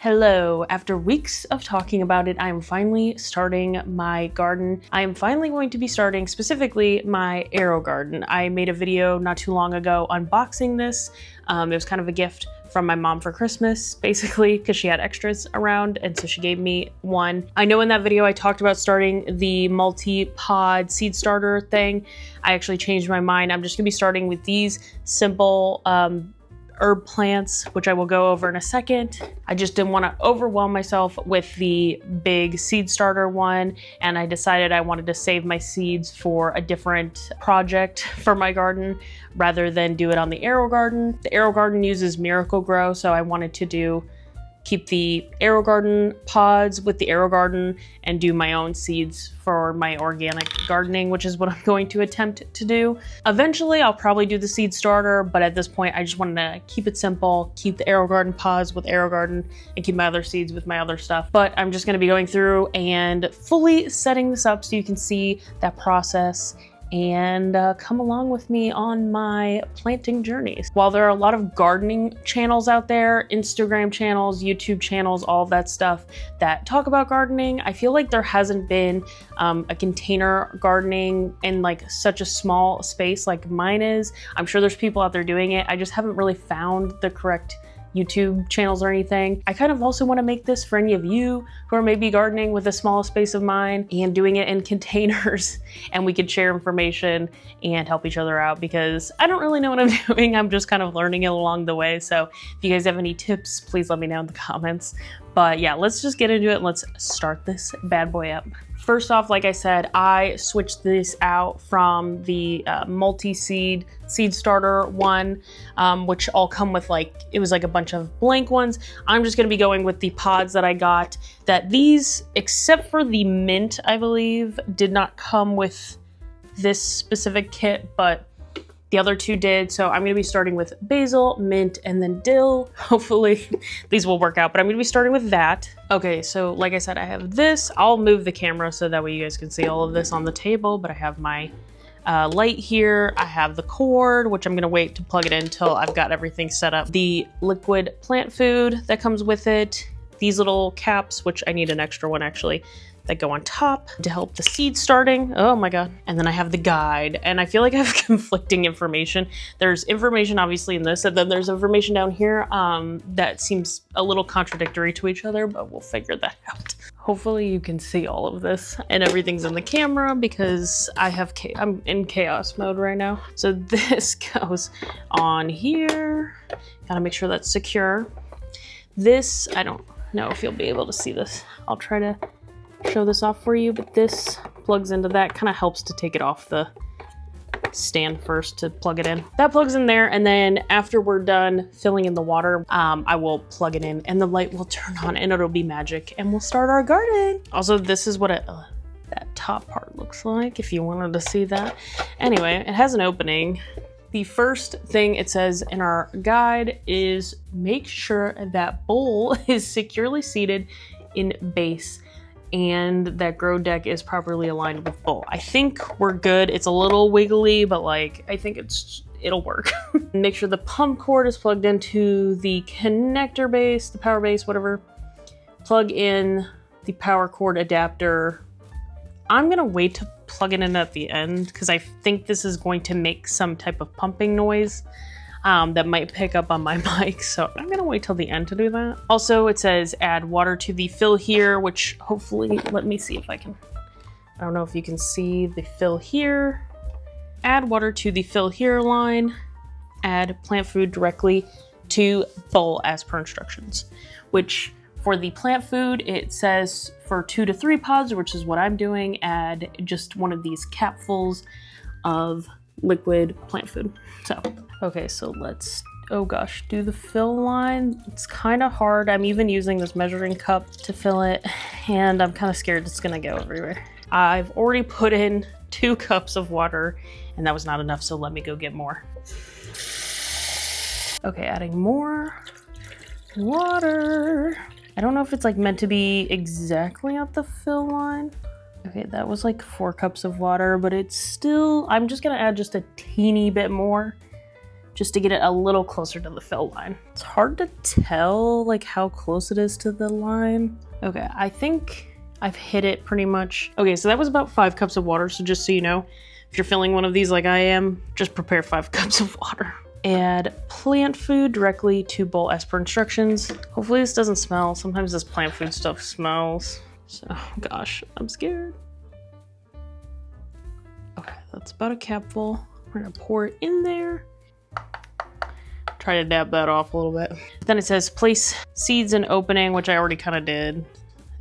Hello. After weeks of talking about it, I am finally starting my garden. I am finally going to be starting specifically my Aerogarden. I made a video not too long ago unboxing this. It was kind of a gift from my mom for Christmas, basically, because she had extras around, and so she gave me one. I know in that video I talked about starting the multi-pod seed starter thing. I actually changed my mind. I'm just gonna be starting with these simple herb plants, which I will go over in a second. I just didn't want to overwhelm myself with the big seed starter one, and I decided I wanted to save my seeds for a different project for my garden rather than do it on the Aerogarden. The Aerogarden uses Miracle-Gro, so I wanted to keep the Aerogarden pods with the Aerogarden and do my own seeds for my organic gardening, which is what I'm going to attempt to do. Eventually, I'll probably do the seed starter, but at this point, I just wanted to keep it simple, keep the Aerogarden pods with Aerogarden, and keep my other seeds with my other stuff. But I'm just gonna be going through and fully setting this up so you can see that process and come along with me on my planting journeys. While there are a lot of gardening channels out there, Instagram channels, YouTube channels, all of that stuff that talk about gardening, I feel like there hasn't been a container gardening in like such a small space like mine is. I'm sure there's people out there doing it. I just haven't really found the correct YouTube channels or anything. I kind of also want to make this for any of you who are maybe gardening with the smallest space of mine and doing it in containers, and we could share information and help each other out, because I don't really know what I'm doing. I'm just kind of learning it along the way. So if you guys have any tips, please let me know in the comments. But yeah, let's just get into it and let's start this bad boy up. First off, like I said, I switched this out from the multi-seed seed starter one, which all come with it was like a bunch of blank ones. I'm just gonna be going with the pods that I got, that these, except for the mint, I believe, did not come with this specific kit, but the other two did. So I'm gonna be starting with basil, mint, and then dill. Hopefully these will work out, but I'm gonna be starting with that. Okay, so like I said, I have this. I'll move the camera so that way you guys can see all of this on the table, but I have my light here. I have the cord, which I'm gonna wait to plug it in until I've got everything set up. The liquid plant food that comes with it. These little caps, which I need an extra one actually, that go on top to help the seed starting. Oh my God. And then I have the guide, and I feel like I have conflicting information. There's information obviously in this, and then there's information down here that seems a little contradictory to each other, but we'll figure that out. Hopefully you can see all of this and everything's in the camera, because I'm in chaos mode right now. So this goes on here. Gotta make sure that's secure. This, I don't know if you'll be able to see this. I'll try to show this off for you, but this plugs into that. Kind of helps to take it off the stand first to plug it in. That plugs in there, and then after we're done filling in the water, I will plug it in and the light will turn on and it'll be magic and we'll start our garden. Also, this is what that top part looks like, if you wanted to see that. Anyway, it has an opening. The first thing it says in our guide is make sure that bowl is securely seated in base and that grow deck is properly aligned with bowl. I think we're good. It's a little wiggly, but I think it'll work. Make sure the pump cord is plugged into the connector base, the power base, whatever. Plug in the power cord adapter. I'm gonna wait to plug it in at the end because I think this is going to make some type of pumping noise that might pick up on my mic, so I'm gonna wait till the end to do that. Also, it says add water to the fill here, which hopefully, let me see if I can, I don't know if you can see the fill here. Add water to the fill here line, add plant food directly to bowl as per instructions, which for the plant food, it says for 2 to 3 pods, which is what I'm doing, add just one of these capfuls of liquid plant food. So, okay, so let's, oh gosh, do the fill line. It's kind of hard. I'm even using this measuring cup to fill it, and I'm kind of scared it's gonna go everywhere. I've already put in 2 cups of water, and that was not enough, so let me go get more. Okay, adding more water. I don't know if it's meant to be exactly at the fill line. Okay, that was 4 cups of water, but it's still, I'm just gonna add just a teeny bit more just to get it a little closer to the fill line. It's hard to tell like how close it is to the line. Okay, I think I've hit it pretty much. Okay, so that was about 5 cups of water. So just so you know, if you're filling one of these like I am, just prepare 5 cups of water. Add plant food directly to bowl as per instructions. Hopefully this doesn't smell. Sometimes this plant food stuff smells. So, gosh, I'm scared. Okay, that's about a capful. We're gonna pour it in there. Try to dab that off a little bit. Then it says place seeds in opening, which I already kind of did.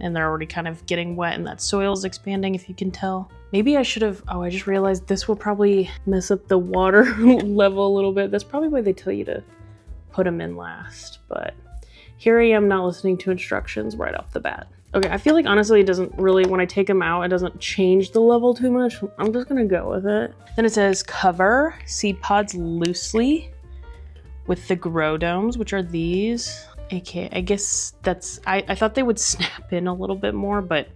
And they're already kind of getting wet and that soil's expanding, if you can tell. Maybe I should have, oh, I just realized this will probably mess up the water level a little bit. That's probably why they tell you to put them in last. But here I am not listening to instructions right off the bat. Okay, I feel like honestly it doesn't really, when I take them out, it doesn't change the level too much. I'm just gonna go with it. Then it says cover seed pods loosely with the grow domes, which are these. Okay, I guess that's, I thought they would snap in a little bit more, but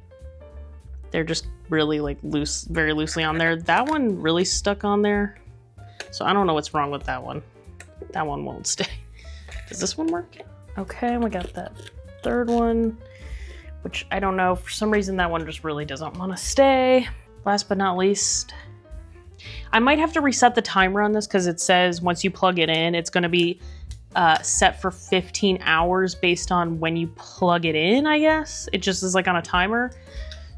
they're just really like loose, very loosely on there. That one really stuck on there. So I don't know what's wrong with that one. That one won't stay. Does this one work? Okay, we got that third one, which I don't know. For some reason, that one just really doesn't want to stay. Last but not least, I might have to reset the timer on this because it says once you plug it in, it's going to be set for 15 hours based on when you plug it in, I guess. It just is like on a timer.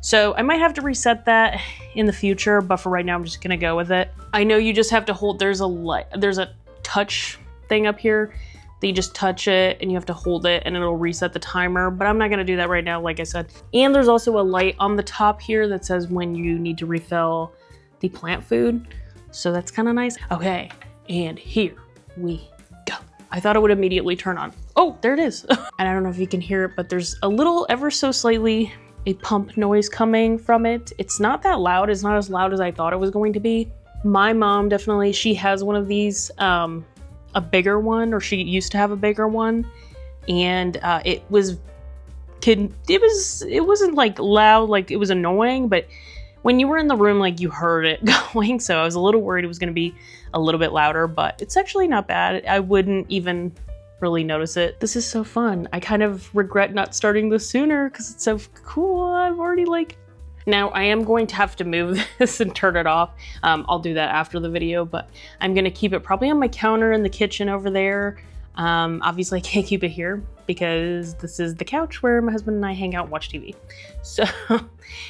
So I might have to reset that in the future, but for right now, I'm just gonna go with it. I know you just have to hold, there's a touch thing up here that you just touch it and you have to hold it and it'll reset the timer, but I'm not gonna do that right now, like I said. And there's also a light on the top here that says when you need to refill the plant food. So that's kind of nice. Okay, and here we go. I thought it would immediately turn on. Oh, there it is. And I don't know if you can hear it, but there's a little, ever so slightly, a pump noise coming from it. It's not that loud. It's not as loud as I thought it was going to be. My mom definitely, she has one of these, a bigger one, or she used to have a bigger one. And it wasn't like loud, like it was annoying, but when you were in the room, like you heard it going. So I was a little worried it was gonna be a little bit louder, but it's actually not bad. I wouldn't even really notice it. This is so fun. I kind of regret not starting this sooner because it's so cool. I'm already like... Now I am going to have to move this and turn it off. I'll do that after the video, but I'm gonna keep it probably on my counter in the kitchen over there. Obviously I can't keep it here because this is the couch where my husband and I hang out and watch TV. So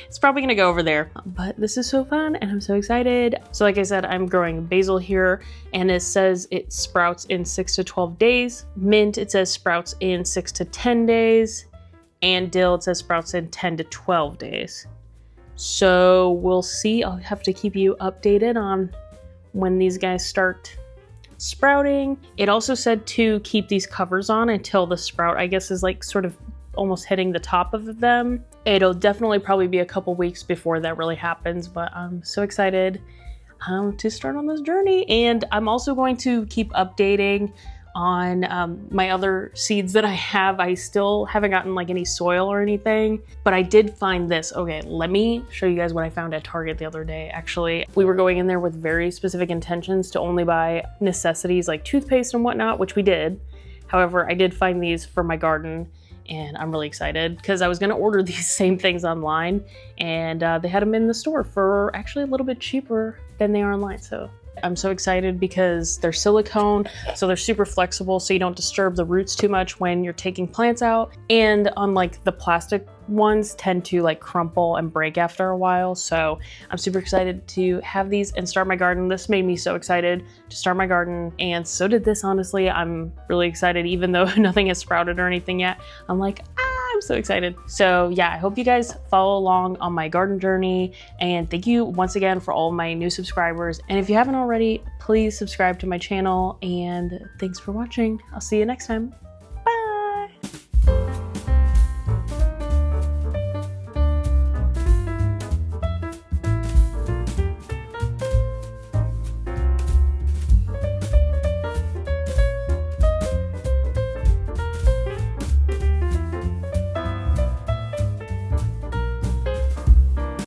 it's probably gonna go over there, but this is so fun and I'm so excited. So like I said, I'm growing basil here and it says it sprouts in 6 to 12 days. Mint, it says sprouts in 6 to 10 days. And dill, it says sprouts in 10 to 12 days. So we'll see. I'll have to keep you updated on when these guys start sprouting. It also said to keep these covers on until the sprout, I guess, is like sort of almost hitting the top of them. It'll definitely probably be a couple weeks before that really happens, but I'm so excited to start on this journey. And I'm also going to keep updating on my other seeds that I have. I still haven't gotten like any soil or anything, but I did find this. Okay, let me show you guys what I found at Target the other day. Actually, we were going in there with very specific intentions to only buy necessities like toothpaste and whatnot, which we did. However, I did find these for my garden and I'm really excited because I was going to order these same things online and they had them in the store for actually a little bit cheaper than they are online. So I'm so excited because they're silicone, so they're super flexible, so you don't disturb the roots too much when you're taking plants out. And unlike the plastic ones, tend to like crumple and break after a while. So I'm super excited to have these and start my garden. This made me so excited to start my garden, and so did this, honestly. I'm really excited, even though nothing has sprouted or anything yet. I'm like, I'm so excited. So yeah, I hope you guys follow along on my garden journey, and thank you once again for all my new subscribers. And if you haven't already, please subscribe to my channel, and thanks for watching. I'll see you next time.